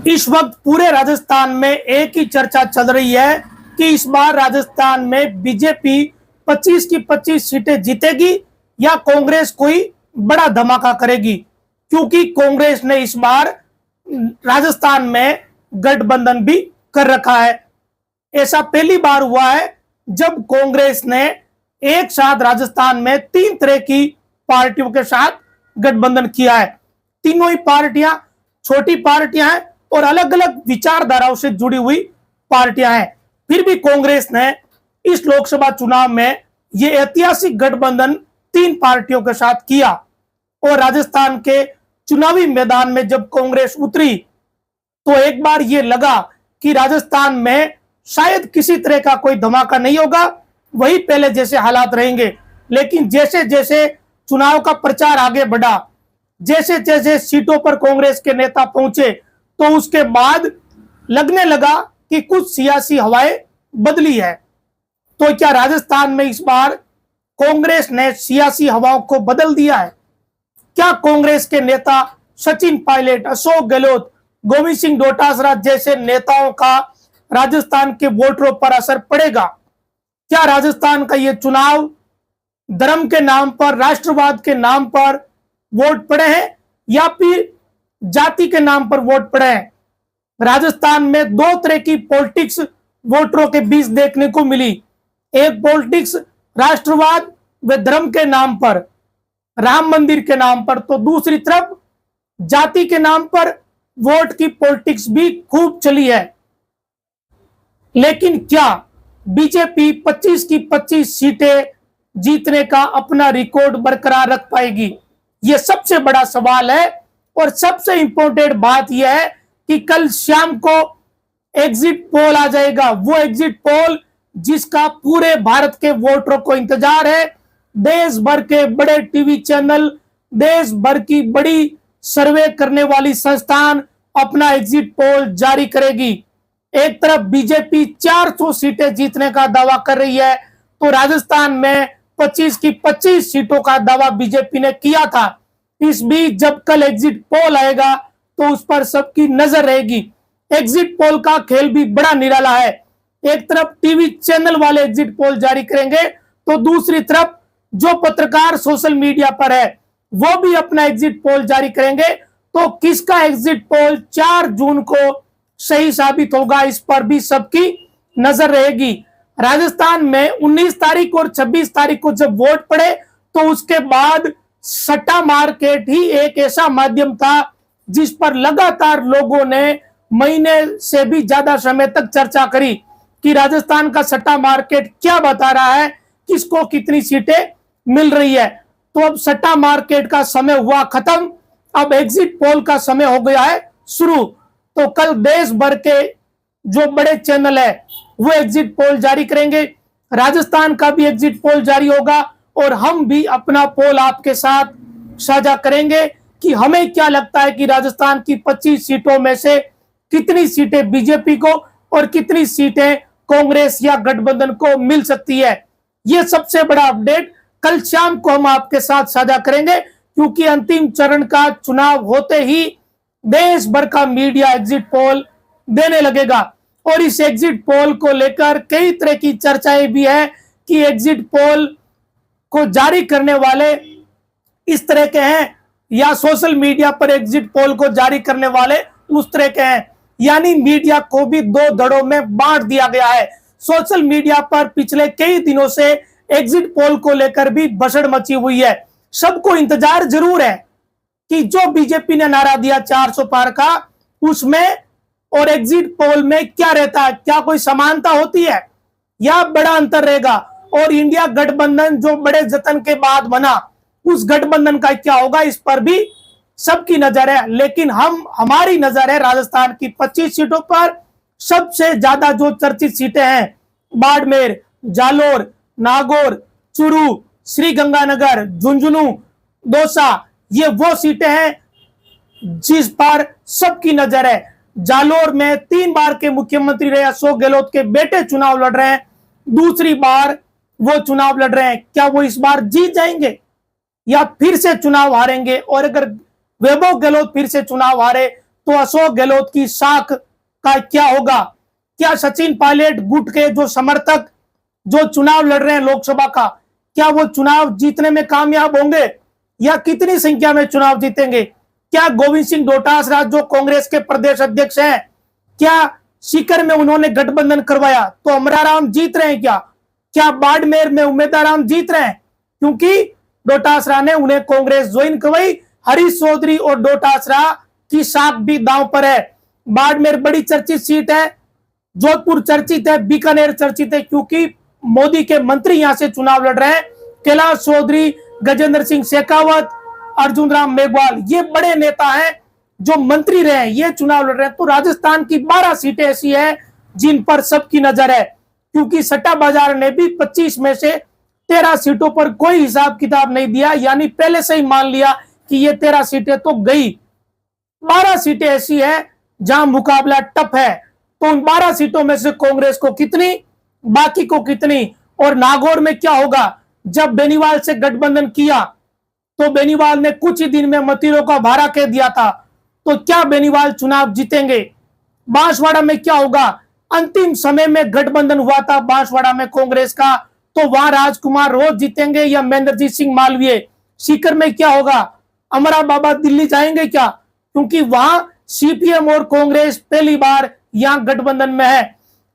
इस वक्त पूरे राजस्थान में एक ही चर्चा चल रही है कि इस बार राजस्थान में बीजेपी 25 की 25 सीटें जीतेगी या कांग्रेस कोई बड़ा धमाका करेगी, क्योंकि कांग्रेस ने इस बार राजस्थान में गठबंधन भी कर रखा है। ऐसा पहली बार हुआ है जब कांग्रेस ने एक साथ राजस्थान में 3 तरह की पार्टियों के साथ गठबंधन किया है। तीनों ही पार्टियां छोटी पार्टियां हैं और अलग अलग विचारधाराओं से जुड़ी हुई पार्टियां हैं। फिर भी कांग्रेस ने इस लोकसभा चुनाव में यह ऐतिहासिक गठबंधन 3 पार्टियों के साथ किया और राजस्थान के चुनावी मैदान में जब कांग्रेस उतरी तो एक बार यह लगा कि राजस्थान में शायद किसी तरह का कोई धमाका नहीं होगा, वही पहले जैसे हालात रहेंगे। लेकिन जैसे जैसे चुनाव का प्रचार आगे बढ़ा, जैसे जैसे सीटों पर कांग्रेस के नेता पहुंचे, तो उसके बाद लगने लगा कि कुछ सियासी हवाएं बदली है। तो क्या राजस्थान में इस बार कांग्रेस ने सियासी हवाओं को बदल दिया है? क्या कांग्रेस के नेता सचिन पायलट, अशोक गहलोत, गोविंद सिंह डोटासरा जैसे नेताओं का राजस्थान के वोटरों पर असर पड़ेगा? क्या राजस्थान का यह चुनाव धर्म के नाम पर, राष्ट्रवाद के नाम पर वोट पड़े हैं या फिर जाति के नाम पर वोट पड़े हैं? राजस्थान में 2 तरह की पॉलिटिक्स वोटरों के बीच देखने को मिली। एक पॉलिटिक्स राष्ट्रवाद व धर्म के नाम पर, राम मंदिर के नाम पर, तो दूसरी तरफ जाति के नाम पर वोट की पॉलिटिक्स भी खूब चली है। लेकिन क्या बीजेपी 25 की 25 सीटें जीतने का अपना रिकॉर्ड बरकरार रख पाएगी? यह सबसे बड़ा सवाल है। और सबसे इंपॉर्टेंट बात यह है कि कल शाम को एग्जिट पोल आ जाएगा, वो एग्जिट पोल जिसका पूरे भारत के वोटरों को इंतजार है। देश भर के बड़े टीवी चैनल, देश भर की बड़ी सर्वे करने वाली संस्थान अपना एग्जिट पोल जारी करेगी। एक तरफ बीजेपी 400 सीटें जीतने का दावा कर रही है, तो राजस्थान में 25 की 25 सीटों का दावा बीजेपी ने किया था। इस बीच जब कल एग्जिट पोल आएगा तो उस पर सबकी नजर रहेगी। एग्जिट पोल का खेल भी बड़ा निराला है। एक तरफ टीवी चैनल वाले एग्जिट पोल जारी करेंगे, तो दूसरी तरफ जो पत्रकार सोशल मीडिया पर है वो भी अपना एग्जिट पोल जारी करेंगे। तो किसका एग्जिट पोल 4 जून को सही साबित होगा, इस पर भी सबकी नजर रहेगी। राजस्थान में 19 तारीख और 26 तारीख को जब वोट पड़े तो उसके बाद सट्टा मार्केट ही एक ऐसा माध्यम था जिस पर लगातार लोगों ने महीने से भी ज्यादा समय तक चर्चा करी कि राजस्थान का सट्टा मार्केट क्या बता रहा है, किसको कितनी सीटें मिल रही है। तो अब सट्टा मार्केट का समय हुआ खत्म, अब एग्जिट पोल का समय हो गया है शुरू। तो कल देश भर के जो बड़े चैनल है वो एग्जिट पोल जारी करेंगे, राजस्थान का भी एग्जिट पोल जारी होगा और हम भी अपना पोल आपके साथ साझा करेंगे कि हमें क्या लगता है कि राजस्थान की 25 सीटों में से कितनी सीटें बीजेपी को और कितनी सीटें कांग्रेस या गठबंधन को मिल सकती है। यह सबसे बड़ा अपडेट कल शाम को हम आपके साथ साझा करेंगे, क्योंकि अंतिम चरण का चुनाव होते ही देश भर का मीडिया एग्जिट पोल देने लगेगा। और इस एग्जिट पोल को लेकर कई तरह की चर्चाएं भी है कि एग्जिट पोल को जारी करने वाले इस तरह के हैं या सोशल मीडिया पर एग्जिट पोल को जारी करने वाले उस तरह के हैं। यानी मीडिया को भी 2 धड़ों में बांट दिया गया है। सोशल मीडिया पर पिछले कई दिनों से एग्जिट पोल को लेकर भी भसड़ मची हुई है। सबको इंतजार जरूर है कि जो बीजेपी ने नारा दिया 400 पार का, उसमें और एग्जिट पोल में क्या रहता है, क्या कोई समानता होती है या बड़ा अंतर रहेगा? और इंडिया गठबंधन जो बड़े जतन के बाद बना, उस गठबंधन का क्या होगा, इस पर भी सबकी नजर है। लेकिन हमारी नजर है राजस्थान की 25 सीटों पर। सबसे ज्यादा जो चर्चित सीटें हैं बाड़मेर, जालोर, नागौर, चूरू, श्रीगंगानगर, झुंझुनू, दौसा, ये वो सीटें हैं जिस पर सबकी नजर है। जालोर में 3 बार के मुख्यमंत्री रहे अशोक गहलोत के बेटे चुनाव लड़ रहे हैं, दूसरी बार वो चुनाव लड़ रहे हैं। क्या वो इस बार जीत जाएंगे या फिर से चुनाव हारेंगे? और अगर वैभव गहलोत फिर से चुनाव हारे तो अशोक गहलोत की साख का क्या होगा? क्या सचिन पायलट गुट के जो समर्थक जो चुनाव लड़ रहे हैं लोकसभा का, क्या वो चुनाव जीतने में कामयाब होंगे या कितनी संख्या में चुनाव जीतेंगे? क्या गोविंद सिंह डोटासरा जो कांग्रेस के प्रदेश अध्यक्ष हैं, क्या सीकर में उन्होंने गठबंधन करवाया तो अमराराम जीत रहे हैं? क्या बाड़मेर में उम्मीदवार जीत रहे हैं? क्योंकि डोटासरा ने उन्हें कांग्रेस ज्वाइन करवाई। हरीश चौधरी और डोटासरा की साख भी दांव पर है। बाड़मेर बड़ी चर्चित सीट है, जोधपुर चर्चित है, बीकानेर चर्चित है, क्योंकि मोदी के मंत्री यहां से चुनाव लड़ रहे हैं। कैलाश चौधरी, गजेंद्र सिंह शेखावत, अर्जुन राम मेघवाल, ये बड़े नेता हैं जो मंत्री रहे हैं, ये चुनाव लड़ रहे हैं। तो राजस्थान की 12 सीटें ऐसी हैं जिन पर सबकी नजर है, क्योंकि सट्टा बाजार ने भी 25 में से 13 सीटों पर कोई हिसाब किताब नहीं दिया, यानी पहले से ही मान लिया कि ये 13 सीटें तो गई। 12 सीटें ऐसी है जहां मुकाबला टफ है। तो उन 12 सीटों में से कांग्रेस को कितनी, बाकी को कितनी? और नागौर में क्या होगा? जब बेनीवाल से गठबंधन किया तो बेनीवाल ने कुछ ही दिन में मतीरों का भाड़ा कह दिया था, तो क्या बेनीवाल चुनाव जीतेंगे? बांसवाड़ा में क्या होगा? अंतिम समय में गठबंधन हुआ था बांसवाड़ा में कांग्रेस का, तो वहां राजकुमार रोज जीतेंगे या महेंद्रजीत सिंह मालवीय? सीकर में क्या होगा? अमरा बाबा दिल्ली जाएंगे क्या? क्योंकि वहां सीपीएम और कांग्रेस पहली बार यहां गठबंधन में है।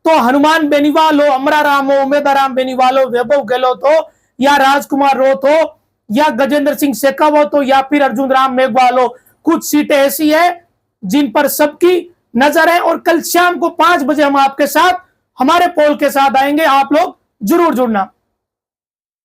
तो हनुमान बेनीवाल हो, अमरा राम हो, उमेदाराम बेनीवाल हो, वैभव गहलोत हो, या राजकुमार रोत हो, या गजेंद्र सिंह शेखावत हो, या फिर अर्जुन राम मेघवाल हो, कुछ सीटें ऐसी है जिन पर सबकी नजर है। और कल शाम को 5 बजे हम आपके साथ हमारे पोल के साथ आएंगे, आप लोग जरूर जुड़ना।